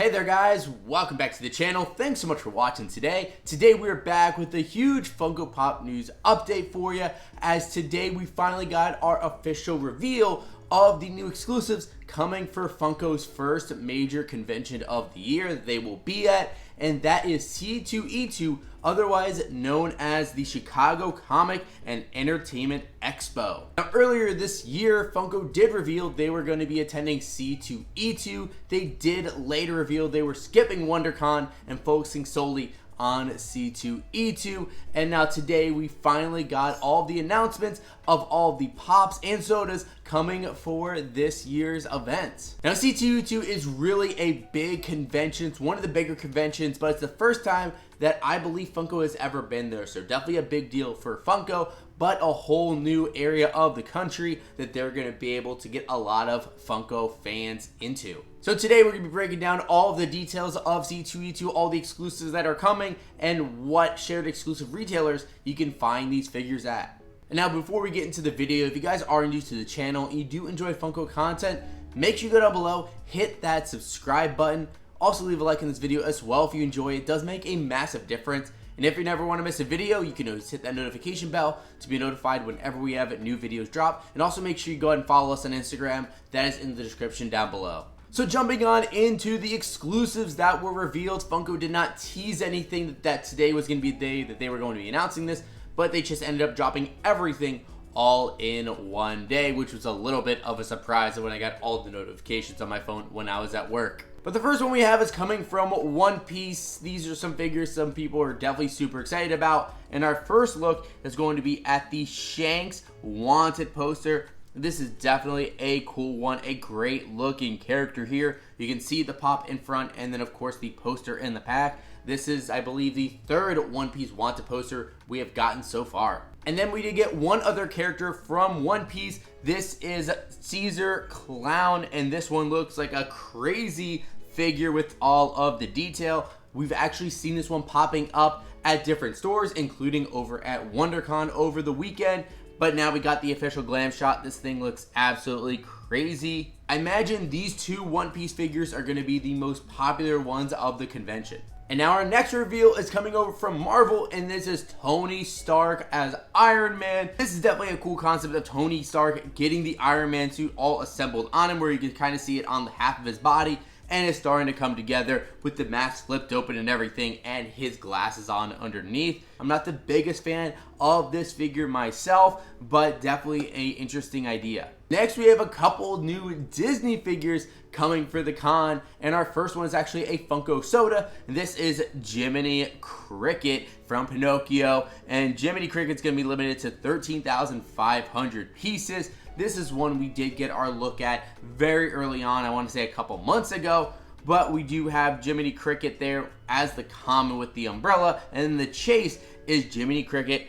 Hey there guys, welcome back to the channel. Thanks so much for watching today. Today we're back with a huge Funko Pop news update for you, as today we finally got our official reveal of the new exclusives coming for Funko's first major convention of the year that they will be at, and that is C2E2, otherwise known as the Chicago Comic and Entertainment Expo. Now, earlier this year, Funko did reveal they were going to be attending C2E2. They did later reveal they were skipping WonderCon and focusing solely on C2E2, and now today we finally got all the announcements of all the pops and sodas coming for this year's event. Now C2E2 is really a big convention. It's one of the bigger conventions, but it's the first time that I believe Funko has ever been there, so definitely a big deal for Funko, but a whole new area of the country that they're going to be able to get a lot of Funko fans into. So today we're going to be breaking down all of the details of C2E2, all the exclusives that are coming, and what shared exclusive retailers you can find these figures at. And now before we get into the video, if you guys are new to the channel and you do enjoy Funko content, make sure you go down below, hit that subscribe button. Also leave a like in this video as well if you enjoy it. It does make a massive difference. And if you never want to miss a video, you can always hit that notification bell to be notified whenever we have new videos drop. And also make sure you go ahead and follow us on Instagram. That is in the description down below. So jumping on into the exclusives that were revealed, Funko did not tease anything that today was going to be the day that they were going to be announcing this, but they just ended up dropping everything all in one day, which was a little bit of a surprise when I got all the notifications on my phone when I was at work. But the first one we have is coming from One Piece. These are some figures some people are definitely super excited about. And our first look is going to be at the Shanks Wanted poster. This is definitely a cool one, a great looking character here. You can see the pop in front and then of course the poster in the back. This is, I believe, the third One Piece Wanted poster we have gotten so far. And then we did get one other character from One Piece. This is Caesar Clown, and this one looks like a crazy figure with all of the detail. We've actually seen this one popping up at different stores, including over at WonderCon over the weekend. But now we got the official glam shot. This thing looks absolutely crazy. I imagine these two One Piece figures are going to be the most popular ones of the convention. And now our next reveal is coming over from Marvel, and this is Tony Stark as Iron Man. This is definitely a cool concept of Tony Stark getting the Iron Man suit all assembled on him, where you can kind of see it on the half of his body, and it's starting to come together with the mask flipped open and everything, and his glasses on underneath. I'm not the biggest fan of this figure myself, but definitely an interesting idea. Next, we have a couple new Disney figures coming for the con, and our first one is actually a Funko soda, and this is Jiminy Cricket from Pinocchio, and Jiminy Cricket's going to be limited to 13,500 pieces. This is one we did get our look at very early on, I want to say a couple months ago, but we do have Jiminy Cricket there as the common with the umbrella, and then the chase is Jiminy Cricket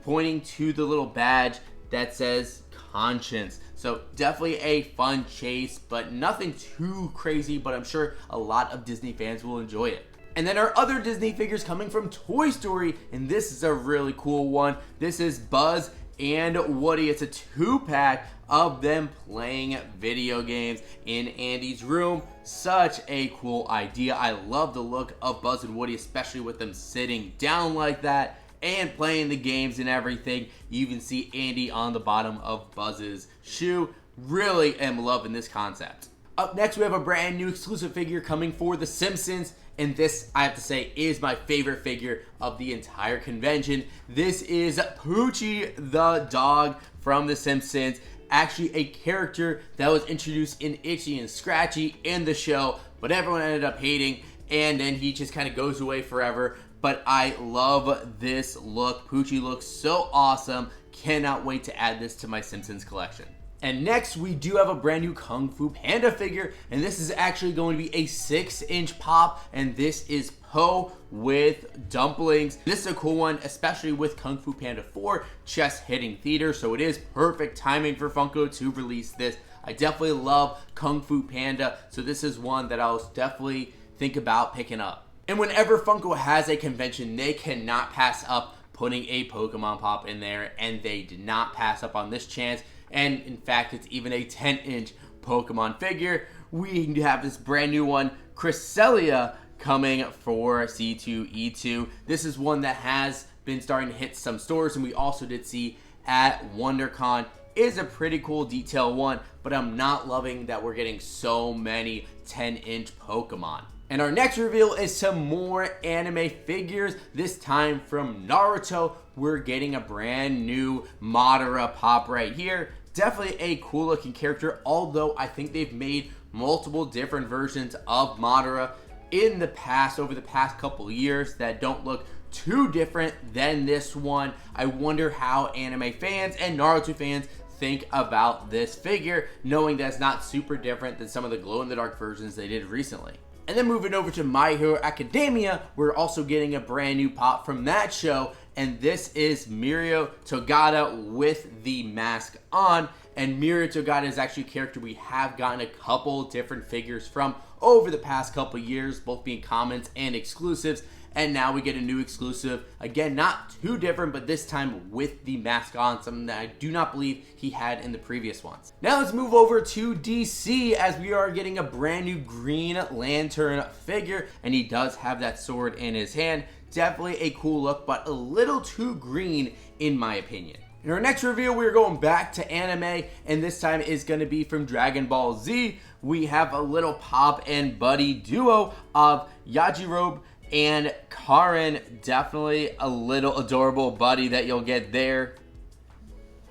pointing to the little badge that says Conscience. So definitely a fun chase, but nothing too crazy, but I'm sure a lot of Disney fans will enjoy it. And then our other Disney figures coming from Toy Story, and this is a really cool one. This is Buzz and Woody. It's a 2-pack of them playing video games in Andy's room. Such a cool idea. I love the look of Buzz and Woody, especially with them sitting down like that and playing the games and everything. You even see Andy on the bottom of Buzz's shoe. Really am loving this concept. Up next, we have a brand new exclusive figure coming for The Simpsons, and this, I have to say, is my favorite figure of the entire convention. This is Poochie the dog from The Simpsons, actually a character that was introduced in Itchy and Scratchy in the show, but everyone ended up hating, and then he just kind of goes away forever. But I love this look. Poochie looks so awesome. Cannot wait to add this to my Simpsons collection. And next, we do have a brand new Kung Fu Panda figure, and this is actually going to be a 6-inch pop, and this is Po with dumplings. This is a cool one, especially with Kung Fu Panda 4 just hitting theater, so it is perfect timing for Funko to release this. I definitely love Kung Fu Panda, so this is one that I'll definitely think about picking up. And whenever Funko has a convention, they cannot pass up putting a Pokemon pop in there, and they did not pass up on this chance. And in fact, it's even a 10-inch Pokemon figure. We have this brand new one Cresselia coming for C2E2. This is one that has been starting to hit some stores, and we also did see at WonderCon. Is a pretty cool detail one, but I'm not loving that we're getting so many 10-inch Pokemon. And our next reveal is some more anime figures, this time from Naruto. We're getting a brand new Madara pop right here. Definitely a cool looking character, although I think they've made multiple different versions of Madara in the past, over the past couple years, that don't look too different than this one. I wonder how anime fans and Naruto fans think about this figure, knowing that it's not super different than some of the glow-in-the-dark versions they did recently. And then moving over to My Hero Academia, we're also getting a brand new pop from that show, and this is Mirio Togata with the mask on. And Mirio Togata is actually a character we have gotten a couple different figures from over the past couple years, both being commons and exclusives. And now we get a new exclusive, again, not too different, but this time with the mask on, something that I do not believe he had in the previous ones. Now let's move over to DC, as we are getting a brand new Green Lantern figure, and he does have that sword in his hand. Definitely a cool look, but a little too green in my opinion. In our next reveal, we're going back to anime, and this time is going to be from Dragon Ball Z. We have a little pop and buddy duo of Yajirobe and Karin. Definitely a little adorable buddy that you'll get there.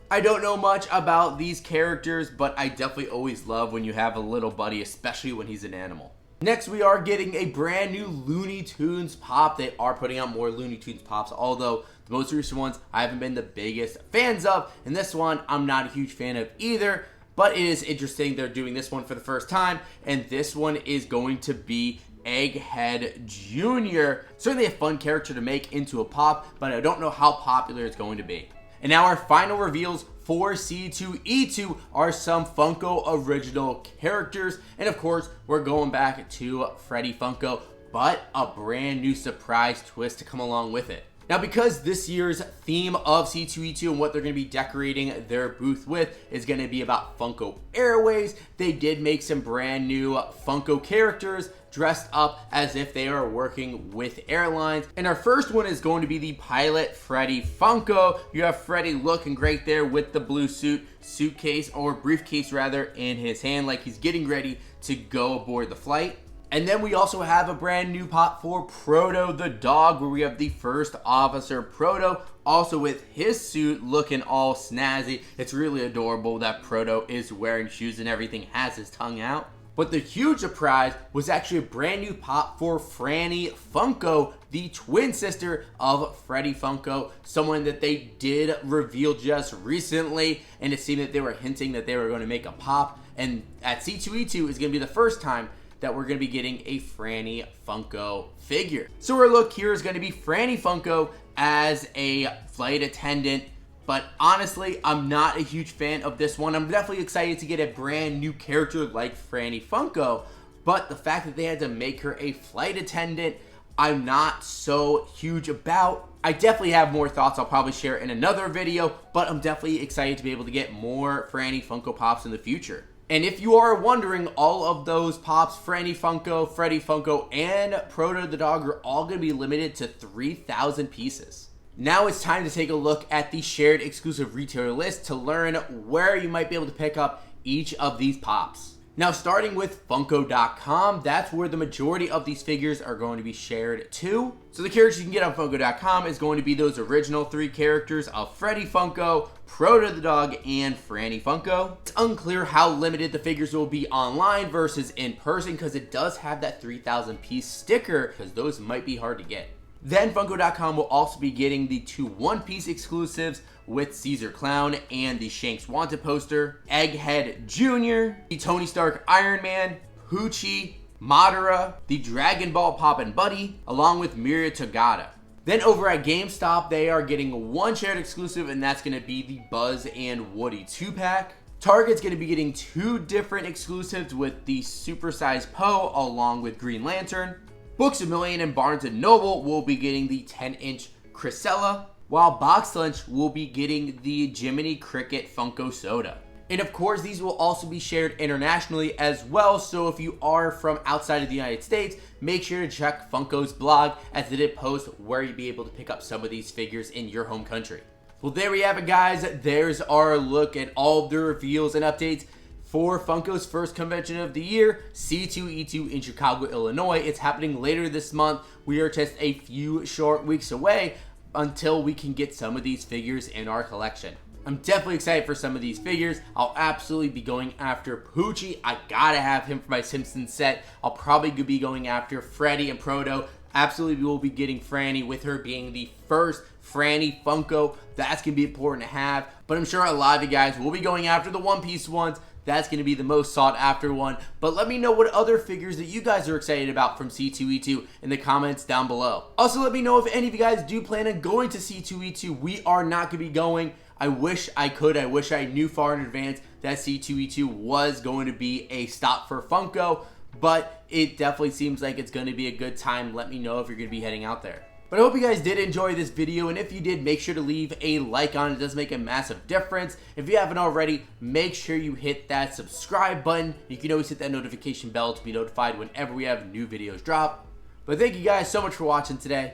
I don't know much about these characters, but I definitely always love when you have a little buddy, especially when he's an animal. Next, we are getting a brand new Looney Tunes pop. They are putting out more Looney Tunes pops, although the most recent ones I haven't been the biggest fans of. And this one, I'm not a huge fan of either, but it is interesting they're doing this one for the first time. And this one is going to be Egghead Jr. Certainly a fun character to make into a pop, but I don't know how popular it's going to be. And now our final reveals for C2E2 are some Funko original characters. And of course, we're going back to Freddy Funko, but a brand new surprise twist to come along with it. Now, because this year's theme of C2E2 and what they're going to be decorating their booth with is going to be about Funko Airways, they did make some brand new Funko characters dressed up as if they are working with airlines. And our first one is going to be the pilot Freddy Funko. You have Freddy looking great there with the blue suitcase, or briefcase rather, in his hand, like he's getting ready to go aboard the flight. And then we also have a brand new pop for Proto the dog, where we have the first officer Proto, also with his suit looking all snazzy. It's really adorable that Proto is wearing shoes and everything, has his tongue out. But the huge surprise was actually a brand new pop for Franny Funko, the twin sister of Freddy Funko, someone that they did reveal just recently, and it seemed that they were hinting that they were going to make a pop. And at C2E2 is going to be the first time that we're going to be getting a Franny Funko figure. So our look here is going to be Franny Funko as a flight attendant, but honestly, I'm not a huge fan of this one. I'm definitely excited to get a brand new character like Franny Funko, but the fact that they had to make her a flight attendant, I'm not so huge about. I definitely have more thoughts I'll probably share in another video, but I'm definitely excited to be able to get more Franny Funko Pops in the future. And if you are wondering, all of those pops, Franny Funko, Freddy Funko, and Proto the dog, are all going to be limited to 3,000 pieces. Now it's time to take a look at the shared exclusive retailer list to learn where you might be able to pick up each of these pops. Now, starting with Funko.com, that's where the majority of these figures are going to be shared to. So the characters you can get on Funko.com is going to be those original 3 characters of Freddy Funko, Proto the dog, and Franny Funko. It's unclear how limited the figures will be online versus in person, because it does have that 3,000 piece sticker, because those might be hard to get. Then Funko.com will also be getting the 2 one-piece exclusives with Caesar Clown and the Shanks Wanted poster, Egghead Jr., the Tony Stark Iron Man, Hoochie, Madara, the Dragon Ball Pop and Buddy, along with Mirio Togata. Then over at GameStop, they are getting 1 shared exclusive, and that's going to be the Buzz and Woody 2-pack. Target's going to be getting 2 different exclusives with the Supersized Poe along with Green Lantern. Books A Million and Barnes & Noble will be getting the 10-inch Cresselia, while Box Lunch will be getting the Jiminy Cricket Funko Soda. And of course, these will also be shared internationally as well, so if you are from outside of the United States, make sure to check Funko's blog as they did post where you'll be able to pick up some of these figures in your home country. Well, there we have it, guys. There's our look at all of the reveals and updates for Funko's first convention of the year, C2E2 in Chicago, Illinois. It's happening later this month. We are just a few short weeks away until we can get some of these figures in our collection. I'm definitely excited for some of these figures. I'll absolutely be going after Poochie. I gotta have him for my Simpsons set. I'll probably be going after Freddy and Proto. Absolutely will be getting Franny, with her being the first Franny Funko. That's gonna be important to have. But I'm sure a lot of you guys will be going after the One Piece ones. That's going to be the most sought after one. But let me know what other figures that you guys are excited about from C2E2 in the comments down below. Also, let me know if any of you guys do plan on going to C2E2. We are not going to be going. I wish I could. I wish I knew far in advance that C2E2 was going to be a stop for Funko. But it definitely seems like it's going to be a good time. Let me know if you're going to be heading out there. But I hope you guys did enjoy this video, and if you did, make sure to leave a like on it. It does make a massive difference. If you haven't already, make sure you hit that subscribe button. You can always hit that notification bell to be notified whenever we have new videos drop. But thank you guys so much for watching today,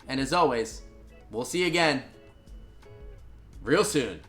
and as always, we'll see you again real soon.